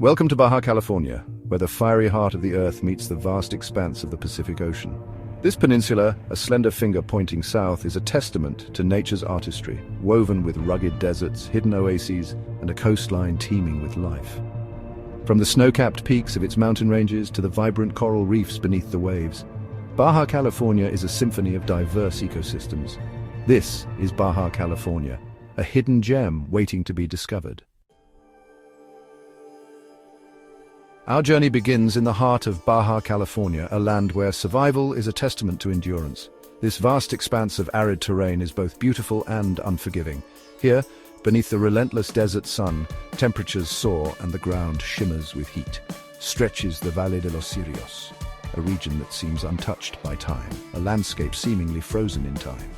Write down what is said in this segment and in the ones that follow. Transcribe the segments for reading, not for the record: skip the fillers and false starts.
Welcome to Baja California, where the fiery heart of the Earth meets the vast expanse of the Pacific Ocean. This peninsula, a slender finger pointing south, is a testament to nature's artistry, woven with rugged deserts, hidden oases, and a coastline teeming with life. From the snow-capped peaks of its mountain ranges to the vibrant coral reefs beneath the waves, Baja California is a symphony of diverse ecosystems. This is Baja California, a hidden gem waiting to be discovered. Our journey begins in the heart of Baja California, a land where survival is a testament to endurance. This vast expanse of arid terrain is both beautiful and unforgiving. Here, beneath the relentless desert sun, temperatures soar and the ground shimmers with heat. Stretches the Valle de los Cirios, a region that seems untouched by time, a landscape seemingly frozen in time.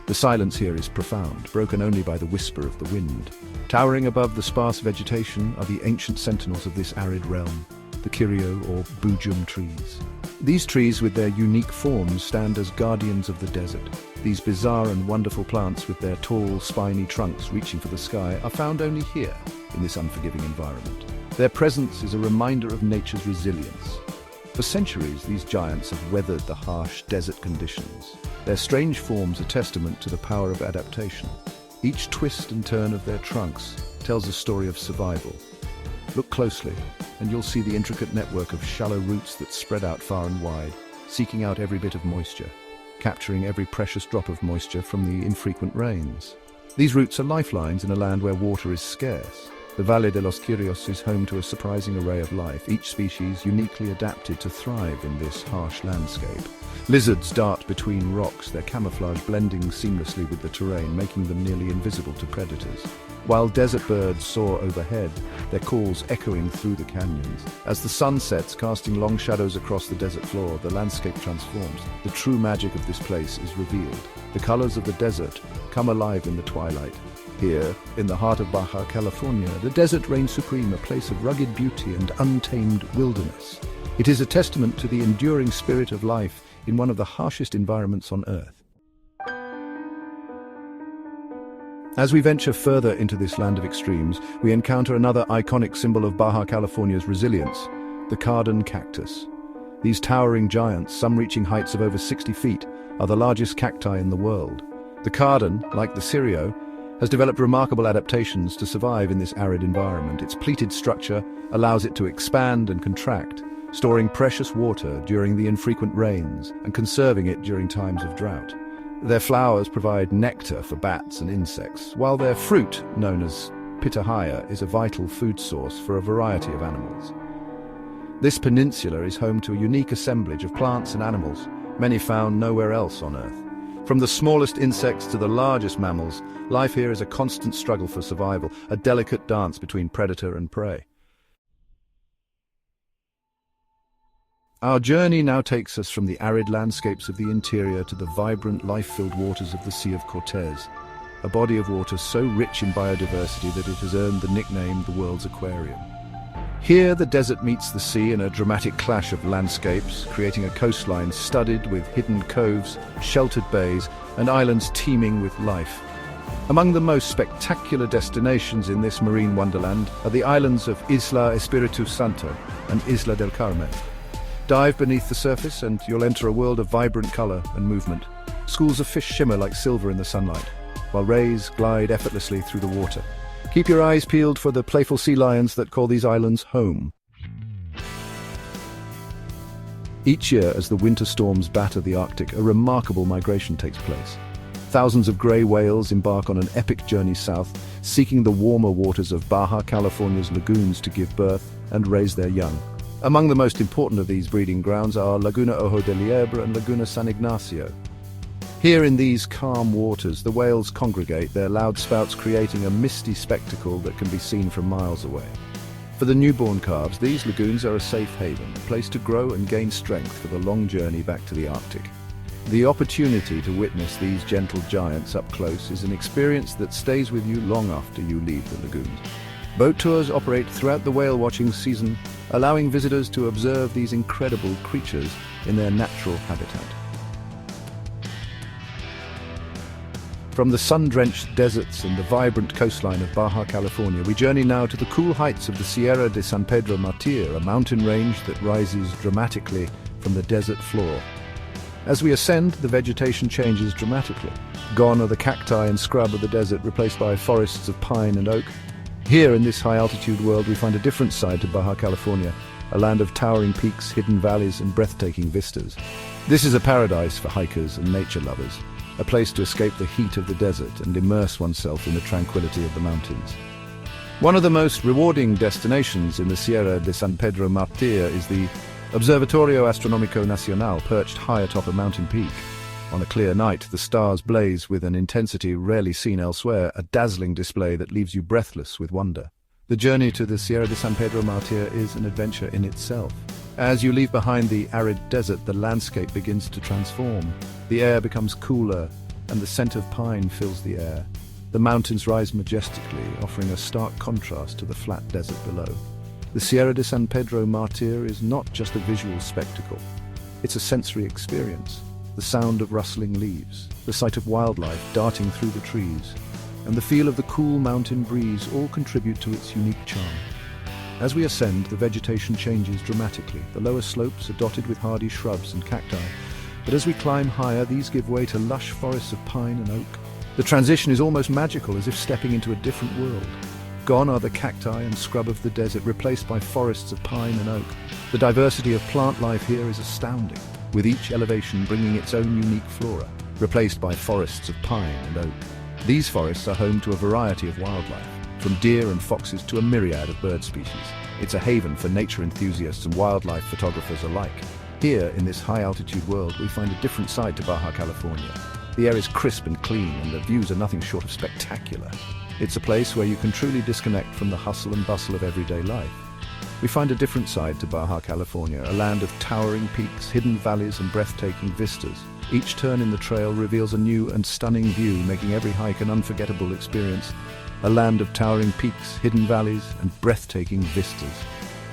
The silence here is profound, broken only by the whisper of the wind. Towering above the sparse vegetation are the ancient sentinels of this arid realm, the Kirio or Bujum trees. These trees with their unique forms stand as guardians of the desert. These bizarre and wonderful plants with their tall, spiny trunks reaching for the sky are found only here, in this unforgiving environment. Their presence is a reminder of nature's resilience. For centuries, these giants have weathered the harsh desert conditions. Their strange forms are testament to the power of adaptation. Each twist and turn of their trunks tells a story of survival. Look closely, and you'll see the intricate network of shallow roots that spread out far and wide, seeking out every bit of moisture, capturing every precious drop of moisture from the infrequent rains. These roots are lifelines in a land where water is scarce. The Valle de los Cirios is home to a surprising array of life, each species uniquely adapted to thrive in this harsh landscape. Lizards dart between rocks, their camouflage blending seamlessly with the terrain, making them nearly invisible to predators. While desert birds soar overhead, their calls echoing through the canyons. As the sun sets, casting long shadows across the desert floor, the landscape transforms. The true magic of this place is revealed. The colors of the desert come alive in the twilight. Here, in the heart of Baja California, the desert reigns supreme, a place of rugged beauty and untamed wilderness. It is a testament to the enduring spirit of life in one of the harshest environments on Earth. As we venture further into this land of extremes, we encounter another iconic symbol of Baja California's resilience, the Carden cactus. These towering giants, some reaching heights of over 60 feet, are the largest cacti in the world. The Carden, like the Sirio, has developed remarkable adaptations to survive in this arid environment. Its pleated structure allows it to expand and contract, storing precious water during the infrequent rains and conserving it during times of drought. Their flowers provide nectar for bats and insects, while their fruit, known as pitahaya, is a vital food source for a variety of animals. This peninsula is home to a unique assemblage of plants and animals, many found nowhere else on Earth. From the smallest insects to the largest mammals, life here is a constant struggle for survival, a delicate dance between predator and prey. Our journey now takes us from the arid landscapes of the interior to the vibrant, life-filled waters of the Sea of Cortez, a body of water so rich in biodiversity that it has earned the nickname the world's aquarium. Here, the desert meets the sea in a dramatic clash of landscapes, creating a coastline studded with hidden coves, sheltered bays, and islands teeming with life. Among the most spectacular destinations in this marine wonderland are the islands of Isla Espiritu Santo and Isla del Carmen. Dive beneath the surface and you'll enter a world of vibrant color and movement. Schools of fish shimmer like silver in the sunlight, while rays glide effortlessly through the water. Keep your eyes peeled for the playful sea lions that call these islands home. Each year, as the winter storms batter the Arctic, a remarkable migration takes place. Thousands of grey whales embark on an epic journey south, seeking the warmer waters of Baja California's lagoons to give birth and raise their young. Among the most important of these breeding grounds are Laguna Ojo de Liebre and Laguna San Ignacio. Here in these calm waters, the whales congregate, their loud spouts creating a misty spectacle that can be seen from miles away. For the newborn calves, these lagoons are a safe haven, a place to grow and gain strength for the long journey back to the Arctic. The opportunity to witness these gentle giants up close is an experience that stays with you long after you leave the lagoons. Boat tours operate throughout the whale-watching season, allowing visitors to observe these incredible creatures in their natural habitat. From the sun-drenched deserts and the vibrant coastline of Baja California, we journey now to the cool heights of the Sierra de San Pedro Martir, a mountain range that rises dramatically from the desert floor. As we ascend, the vegetation changes dramatically. Gone are the cacti and scrub of the desert, replaced by forests of pine and oak. Here, in this high-altitude world, we find a different side to Baja California, a land of towering peaks, hidden valleys, and breathtaking vistas. This is a paradise for hikers and nature lovers, a place to escape the heat of the desert and immerse oneself in the tranquility of the mountains. One of the most rewarding destinations in the Sierra de San Pedro Martir is the Observatorio Astronómico Nacional, perched high atop a mountain peak. On a clear night, the stars blaze with an intensity rarely seen elsewhere, a dazzling display that leaves you breathless with wonder. The journey to the Sierra de San Pedro Martir is an adventure in itself. As you leave behind the arid desert, the landscape begins to transform. The air becomes cooler, and the scent of pine fills the air. The mountains rise majestically, offering a stark contrast to the flat desert below. The Sierra de San Pedro Martir is not just a visual spectacle. It's a sensory experience. The sound of rustling leaves, the sight of wildlife darting through the trees, and the feel of the cool mountain breeze all contribute to its unique charm. As we ascend, the vegetation changes dramatically. The lower slopes are dotted with hardy shrubs and cacti, but as we climb higher, these give way to lush forests of pine and oak. The transition is almost magical, as if stepping into a different world. Gone are the cacti and scrub of the desert, replaced by forests of pine and oak. The diversity of plant life here is astounding, with each elevation bringing its own unique flora, replaced by forests of pine and oak. These forests are home to a variety of wildlife, from deer and foxes to a myriad of bird species. It's a haven for nature enthusiasts and wildlife photographers alike. Here, in this high-altitude world, we find a different side to Baja California. The air is crisp and clean, and the views are nothing short of spectacular. It's a place where you can truly disconnect from the hustle and bustle of everyday life. We find a different side to Baja California, a land of towering peaks, hidden valleys, and breathtaking vistas. Each turn in the trail reveals a new and stunning view, making every hike an unforgettable experience. A land of towering peaks, hidden valleys, and breathtaking vistas.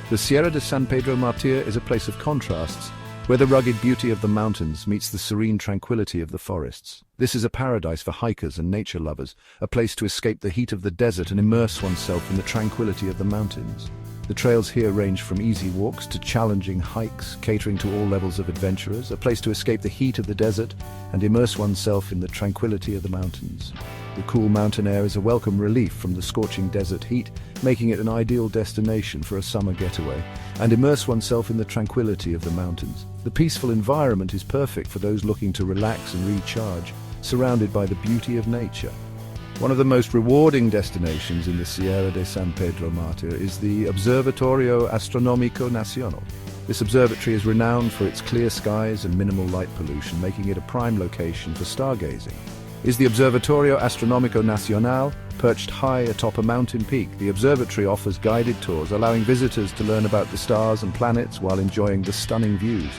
The Sierra de San Pedro Martir is a place of contrasts, where the rugged beauty of the mountains meets the serene tranquility of the forests. This is a paradise for hikers and nature lovers, a place to escape the heat of the desert and immerse oneself in the tranquility of the mountains. The trails here range from easy walks to challenging hikes, catering to all levels of adventurers, a place to escape the heat of the desert and immerse oneself in the tranquility of the mountains. The cool mountain air is a welcome relief from the scorching desert heat, making it an ideal destination for a summer getaway, and immerse oneself in the tranquility of the mountains. The peaceful environment is perfect for those looking to relax and recharge, surrounded by the beauty of nature. One of the most rewarding destinations in the Sierra de San Pedro Martir is the Observatorio Astronómico Nacional. This observatory is renowned for its clear skies and minimal light pollution, making it a prime location for stargazing. Is the Observatorio Astronómico Nacional, perched high atop a mountain peak. The observatory offers guided tours, allowing visitors to learn about the stars and planets while enjoying the stunning views.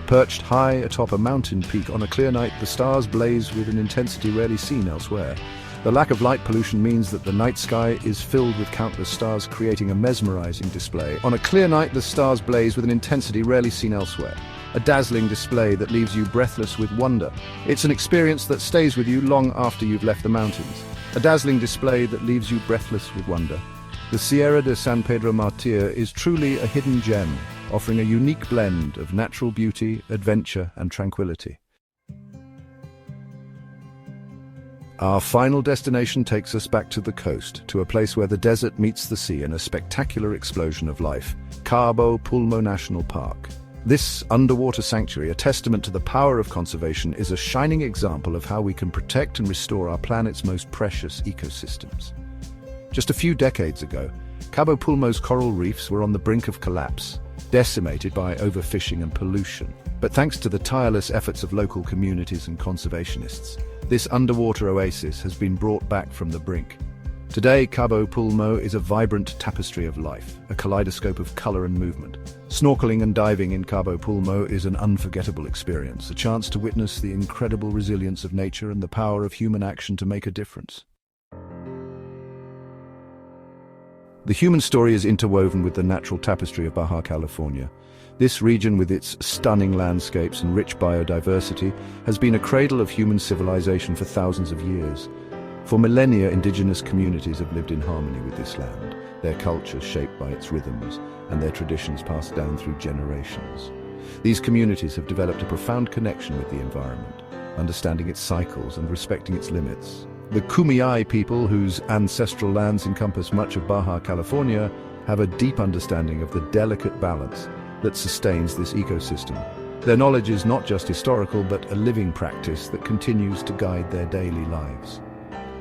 Perched high atop a mountain peak on a clear night, the stars blaze with an intensity rarely seen elsewhere. The lack of light pollution means that the night sky is filled with countless stars, creating a mesmerizing display. On a clear night, the stars blaze with an intensity rarely seen elsewhere. A dazzling display that leaves you breathless with wonder. It's an experience that stays with you long after you've left the mountains. A dazzling display that leaves you breathless with wonder. The Sierra de San Pedro Martir is truly a hidden gem, offering a unique blend of natural beauty, adventure, and tranquility. Our final destination takes us back to the coast, to a place where the desert meets the sea in a spectacular explosion of life, Cabo Pulmo National Park. This underwater sanctuary, a testament to the power of conservation, is a shining example of how we can protect and restore our planet's most precious ecosystems. Just a few decades ago, Cabo Pulmo's coral reefs were on the brink of collapse, decimated by overfishing and pollution. But thanks to the tireless efforts of local communities and conservationists, this underwater oasis has been brought back from the brink. Today, Cabo Pulmo is a vibrant tapestry of life, a kaleidoscope of color and movement. Snorkeling and diving in Cabo Pulmo is an unforgettable experience, a chance to witness the incredible resilience of nature and the power of human action to make a difference. The human story is interwoven with the natural tapestry of Baja California. This region, with its stunning landscapes and rich biodiversity, has been a cradle of human civilization for thousands of years. For millennia, indigenous communities have lived in harmony with this land, their cultures shaped by its rhythms, and their traditions passed down through generations. These communities have developed a profound connection with the environment, understanding its cycles and respecting its limits. The Kumeyaay people, whose ancestral lands encompass much of Baja California, have a deep understanding of the delicate balance that sustains this ecosystem. Their knowledge is not just historical, but a living practice that continues to guide their daily lives.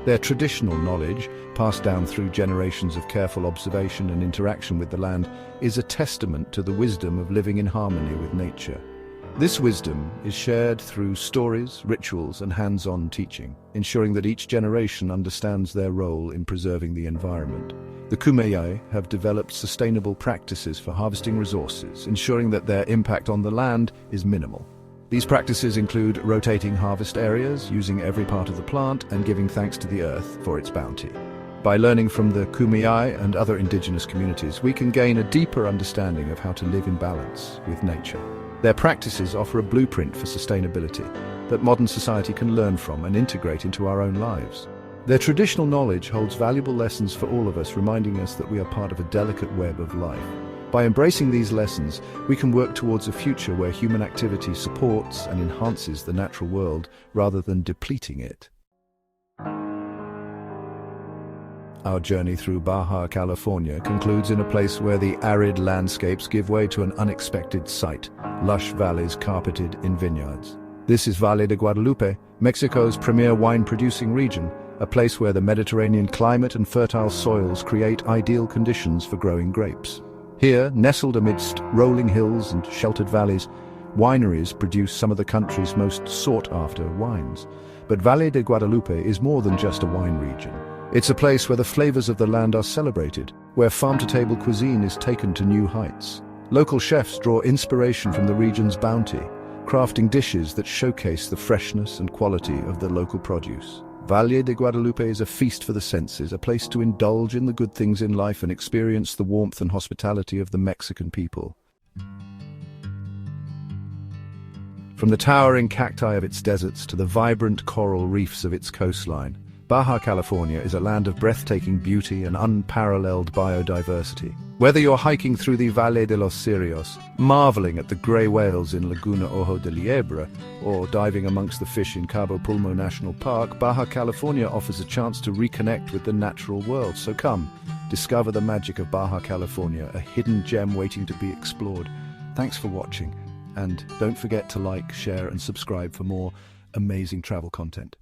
Their traditional knowledge, passed down through generations of careful observation and interaction with the land, is a testament to the wisdom of living in harmony with nature. This wisdom is shared through stories, rituals, and hands-on teaching, ensuring that each generation understands their role in preserving the environment. The Kumeyaay have developed sustainable practices for harvesting resources, ensuring that their impact on the land is minimal. These practices include rotating harvest areas, using every part of the plant, and giving thanks to the earth for its bounty. By learning from the Kumeyaay and other indigenous communities, we can gain a deeper understanding of how to live in balance with nature. Their practices offer a blueprint for sustainability that modern society can learn from and integrate into our own lives. Their traditional knowledge holds valuable lessons for all of us, reminding us that we are part of a delicate web of life. By embracing these lessons, we can work towards a future where human activity supports and enhances the natural world rather than depleting it. Our journey through Baja California concludes in a place where the arid landscapes give way to an unexpected sight, lush valleys carpeted in vineyards. This is Valle de Guadalupe, Mexico's premier wine-producing region, a place where the Mediterranean climate and fertile soils create ideal conditions for growing grapes. Here, nestled amidst rolling hills and sheltered valleys, wineries produce some of the country's most sought-after wines. But Valle de Guadalupe is more than just a wine region. It's a place where the flavors of the land are celebrated, where farm-to-table cuisine is taken to new heights. Local chefs draw inspiration from the region's bounty, crafting dishes that showcase the freshness and quality of the local produce. Valle de Guadalupe is a feast for the senses, a place to indulge in the good things in life and experience the warmth and hospitality of the Mexican people. From the towering cacti of its deserts to the vibrant coral reefs of its coastline, Baja California is a land of breathtaking beauty and unparalleled biodiversity. Whether you're hiking through the Valle de los Cirios, marveling at the grey whales in Laguna Ojo de Liebre, or diving amongst the fish in Cabo Pulmo National Park, Baja California offers a chance to reconnect with the natural world. So come, discover the magic of Baja California, a hidden gem waiting to be explored. Thanks for watching, and don't forget to like, share, and subscribe for more amazing travel content.